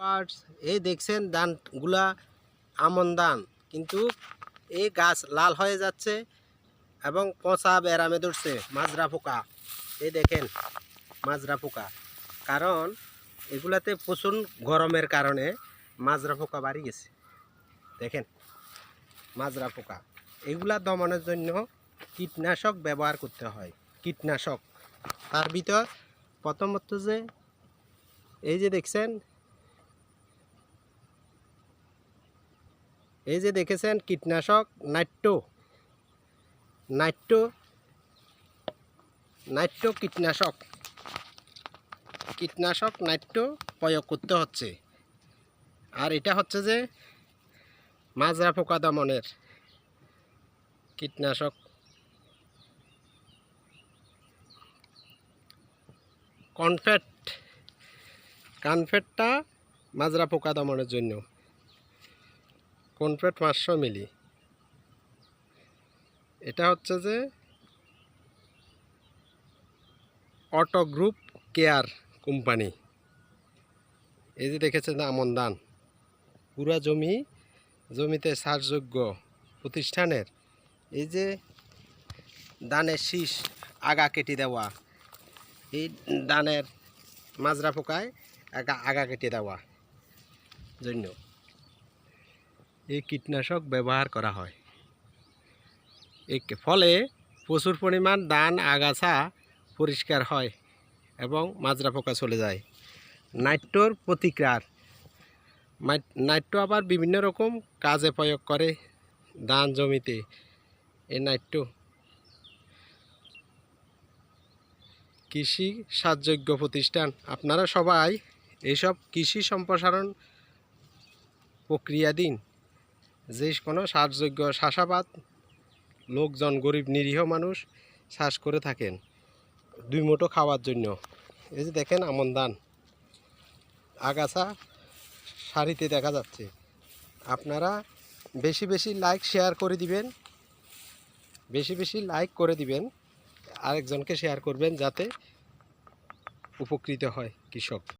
Parts এই দেখছেন ধানগুলা আমন ধান, কিন্তু এই গাছ লাল হয়ে যাচ্ছে এবং পচা বেরামে ধরছে মাজরা পোকা। এই দেখেন মাজরা পোকা, কারণ এগুলাতে প্রচুর গরমের কারণে মাজরা পোকা বাড়ি গেছে। দেখেন মাজরা পোকা, এগুলা দমনের জন্য কীটনাশক ব্যবহার করতে হয়। কীটনাশক তার ভিতর প্রথমত যে এই যে দেখছেন, এই যে দেখেছেন কীটনাশক নাইট্রো কীটনাশক নাইট্রো প্রয়োগ করতে হচ্ছে। আর এটা হচ্ছে যে মাজরা পোকা দমনের কীটনাশক। কনফেটটা মাজরা পোকা দমনের জন্য, কনফেট 500 মিলি। এটা হচ্ছে যে অটো গ্রুপ কেয়ার কোম্পানি। এই যে দেখেছেন আমন ধান, পুরা জমিতে চাষযোগ্য প্রতিষ্ঠানের এই যে ধানের শীষ আগা কেটে দেওয়া, এই ধানের মাজরা পোকায় আগা কেটে দেওয়া জন্য এই কীটনাশক ব্যবহার করা হয়। এর ফলে প্রচুর পরিমাণ ধান আগাছা পরিষ্কার হয় এবং মাজরা পোকা চলে যায়। নাইট্রোর প্রতিকার, নাইট্রো আবার বিভিন্ন রকম কাজে প্রয়োগ করে ধান জমিতে। এই নাইট্রো কৃষি সাহায্যযোগ্য প্রতিষ্ঠান, আপনারা সবাই এইসব কৃষি সম্প্রসারণ প্রক্রিয়াধীন যে কোনো সাহায্যযোগ্য চাষাবাদ লোকজন, গরিব নিরীহ মানুষ চাষ করে থাকেন 2 মুঠো খাওয়ার জন্য। এই যে দেখেন আমন ধান আগাছা সারিতে দেখা যাচ্ছে। আপনারা বেশি বেশি লাইক শেয়ার করে দিবেন, আরেকজনকে শেয়ার করবেন যাতে উপকৃত হয় কৃষক।